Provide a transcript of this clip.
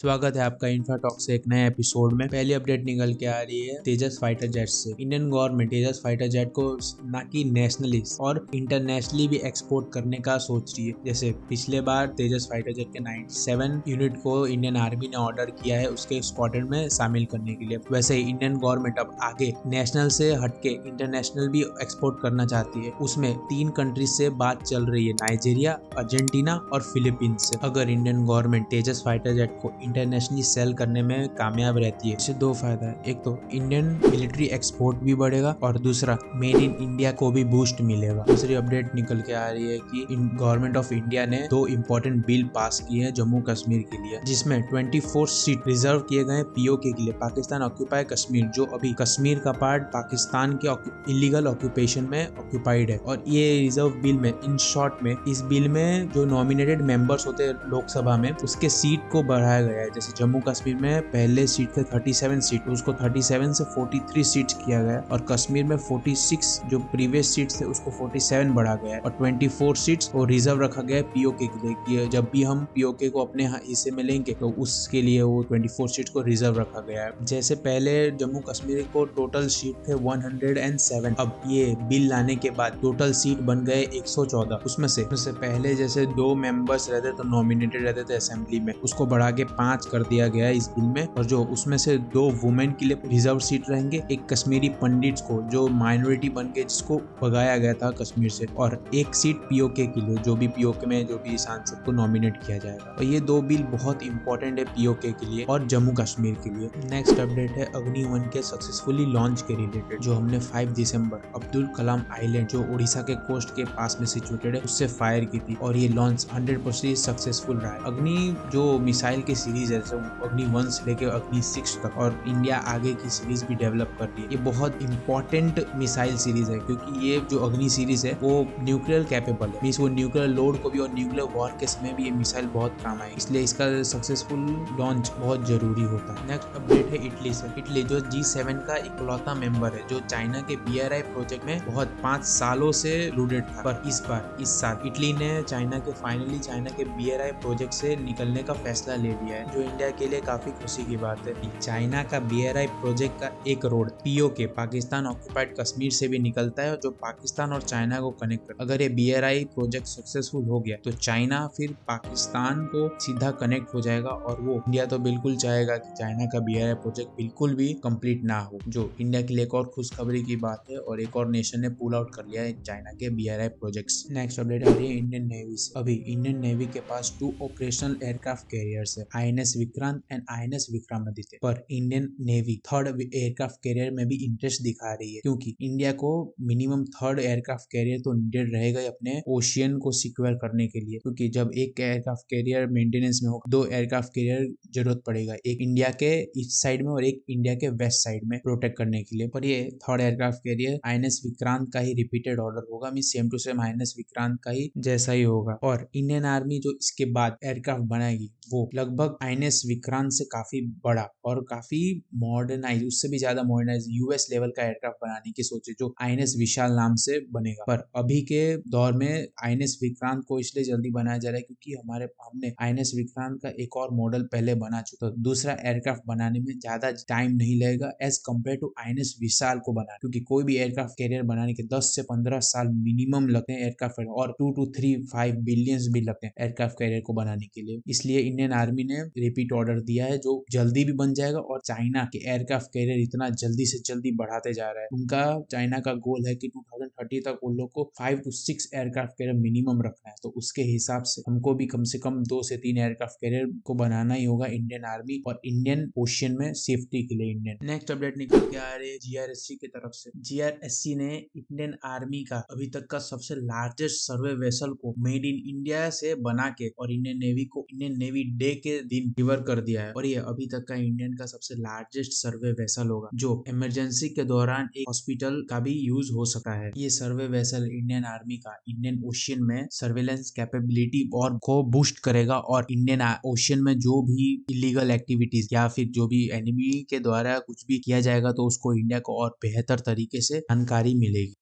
स्वागत है आपका इंफ्रा टॉक से एक नए एपिसोड में। पहली अपडेट निकल के आ रही है तेजस फाइटर जेट से। इंडियन गवर्नमेंट तेजस फाइटर जेट को न कि नेशनली और इंटरनेशनली भी एक्सपोर्ट करने का सोच रही है। जैसे पिछले बार तेजस फाइटर जेट के 97 यूनिट को इंडियन आर्मी ने ऑर्डर किया है उसके स्क्वाड्रन में शामिल करने के लिए, वैसे ही इंडियन गवर्नमेंट अब आगे नेशनल से हटके इंटरनेशनल भी एक्सपोर्ट करना चाहती है। उसमें 3 कंट्रीज से बात चल रही है, नाइजीरिया, अर्जेंटीना और फिलीपींस से। अगर इंडियन गवर्नमेंट तेजस फाइटर जेट को इंटरनेशनली सेल करने में कामयाब रहती है, इससे 2 फायदा है। एक तो इंडियन मिलिट्री एक्सपोर्ट भी बढ़ेगा और दूसरा मेड इन इंडिया को भी बूस्ट मिलेगा। दूसरी अपडेट निकल के आ रही है कि गवर्नमेंट ऑफ इंडिया ने 2 इम्पोर्टेंट बिल पास किए हैं जम्मू कश्मीर के लिए, जिसमें 24 सीट रिजर्व किए गए पीओके के लिए, पाकिस्तान ऑक्यूपाई कश्मीर, जो अभी कश्मीर का पार्ट पाकिस्तान के इलीगल ऑक्यूपेशन में ऑक्यूपाइड है। और ये रिजर्व बिल में इन शॉर्ट में इस बिल में जो नॉमिनेटेड मेंबर्स होते हैं लोकसभा में उसके सीट को बढ़ाया गया है। जैसे जम्मू कश्मीर में पहले सीट थे 37 सीट, उसको 37 से 43 सीट किया गया और कश्मीर में 46 जो प्रीवियस सीट थे उसको 47 बढ़ा गया है और 24 सीट्स वो रिजर्व रखा गया है पीओके के लिए कि जब भी हम पीओके को अपने हिस्से में लेंगे तो उसके लिए वो 24 सीट्स को रिजर्व रखा गया है। जैसे पहले जम्मू कश्मीर को टोटल सीट थे 107, अब ये बिल लाने के बाद टोटल सीट बन गए 114। उसमें से पहले जैसे 2 मेंबर्स रहते तो नॉमिनेटेड रहते थे असेंबली में, उसको बढ़ा के 5 कर दिया गया है इस बिल में। और जो उसमें से 2 वुमेन के लिए रिजर्व सीट रहेंगे, एक कश्मीरी पंडित को जो माइनॉरिटी बन के जिसको भगाया गया था कश्मीर से, और एक सीट पीओके के लिए जो भी पीओके में जो भी सांसद को नॉमिनेट किया जाएगा। और ये 2 बिल बहुत इंपॉर्टेंट है पीओके के लिए और जम्मू कश्मीर के लिए। नेक्स्ट अपडेट है अग्नि 1 के सक्सेसफुली लॉन्च के रिलेटेड, जो हमने 5 दिसंबर अब्दुल कलाम आइलैंड जो उड़ीसा के कोस्ट के पास में सिचुएटेड है उससे फायर की थी और ये लॉन्च 100% सक्सेसफुल रहा है। अग्नि जो मिसाइल की सीरीज है अग्नि 1 से लेकर अग्नि 6 तक, और इंडिया आगे की सीरीज भी डेवलप कर रही है। ये बहुत इंपॉर्टेंट मिसाइल सीरीज है क्योंकि ये जो अग्नि सीरीज है वो न्यूक्लियर कैपेबल है, मींस वो न्यूक्लियर लोड को भी और न्यूक्लियर वॉर के समय भी ये मिसाइल बहुत काम आए, इसलिए इसका सक्सेसफुल लॉन्च बहुत जरूरी होता है। नेक्स्ट अपडेट है इटली से। इटली जो G7 का इकलौता मेंबर है जो चाइना के BRI प्रोजेक्ट में बहुत 5 सालों से रूटेड था, पर इस साल इटली ने फाइनली चाइना के BRI प्रोजेक्ट से निकलने का फैसला ले लिया है, जो इंडिया के लिए काफी खुशी की बात है। चाइना का BRI प्रोजेक्ट का एक road PoK Pakistan occupied Kashmir से भी निकलता है जो पाकिस्तान और चाइना को कनेक्ट करता है। अगर ये BRI प्रोजेक्ट सक्सेसफुल हो गया तो चाइना फिर पाकिस्तान को सीधा कनेक्ट हो जाएगा और वो इंडिया तो बिल्कुल चाहेगा कि चाइना का BRI प्रोजेक्ट बिल्कुल भी कंप्लीट ना हो, जो इंडिया के लिए एक और खुशखबरी की बात है और एक और नेशन ने पुल आउट कर लिया है चाइना के BRI प्रोजेक्ट्स। नेक्स्ट अपडेट आ रही है इंडियन नेवी से। अभी इंडियन नेवी के पास 2 ऑपरेशनल एयरक्राफ्ट कैरियर्स है, INS Vikrant and INS Vikramaditya, पर Indian navy 3rd aircraft carrier में भी इंटरेस्ट दिखा रही है क्योंकि इंडिया को मिनिमम 3rd एयरक्राफ्ट कैरियर तो नीडेड रहेगा अपने ओशियन को सिक्योर करने के लिए, क्योंकि जब एक एयरक्राफ्ट कैरियर मेंटेनेंस में होगा 2 एयरक्राफ्ट कैरियर जरूरत पड़ेगा, एक इंडिया के ईस्ट साइड में और एक इंडिया के वेस्ट साइड में प्रोटेक्ट करने के लिए। पर ये 3rd aircraft carrier INS Vikrant का ही रिपीटेड ऑर्डर होगा, means same to same INS Vikrant का ही जैसा ही होगा। और इंडियन आर्मी जो इसके बाद एयरक्राफ्ट बनाएगी वो लगभग INS विक्रांत से काफी बड़ा और काफी मॉडर्नाइज, उससे भी ज्यादा मॉडर्नाइज US लेवल का एयरक्राफ्ट बनाने की सोचे जो INS विशाल नाम से बनेगा। पर अभी के दौर में INS विक्रांत को इसलिए जल्दी बनाया जा रहा है क्योंकि हमने INS विक्रांत का एक और मॉडल पहले बना चुका, तो दूसरा एयरक्राफ्ट बनाने में ज्यादा टाइम नहीं लगेगा एज कम्पेयर टू INS विशाल को बनाना, क्योंकि कोई भी एयरक्राफ्ट कैरियर बनाने के 10 से 15 साल मिनिमम लगते हैं एयरक्राफ्ट, और 2 to 3-5 बिलियंस भी लगते हैं एयरक्राफ्ट कैरियर को बनाने के लिए। इसलिए इंडियन आर्मी ने रिपीट ऑर्डर दिया है जो जल्दी भी बन जाएगा और चाइना के एयरक्राफ्ट कैरियर इतना जल्दी से जल्दी बढ़ाते जा रहा है। उनका चाइना का गोल है कि 2030 तक उन लोग को 5 to 6 एयरक्राफ्ट कैरियर मिनिमम रखना है, तो उसके हिसाब से हमको भी कम से कम 2 से 3 एयरक्राफ्ट कैरियर को बनाना ही होगा इंडियन आर्मी और इंडियन ओशियन में सेफ्टी के लिए इंडियन। नेक्स्ट अपडेट निकल के आ रही है GRSC की तरफ से। GRSC ने इंडियन आर्मी का अभी तक का सबसे लार्जेस्ट सर्वे वेसल को मेड इन इंडिया से बना के और इंडियन नेवी को इंडियन नेवी डे के दिन डिलीवर कर दिया है, और ये अभी तक का इंडियन का सबसे लार्जेस्ट सर्वे वेसल होगा जो इमरजेंसी के दौरान एक हॉस्पिटल का भी यूज हो सकता है। ये सर्वे वेसल इंडियन आर्मी का इंडियन ओशियन में सर्वेलेंस कैपेबिलिटी और को बूस्ट करेगा और इंडियन ओशियन में जो भी इलीगल एक्टिविटीज या फिर जो भी एनिमी के द्वारा कुछ भी किया जाएगा तो उसको इंडिया को और बेहतर तरीके से जानकारी मिलेगी।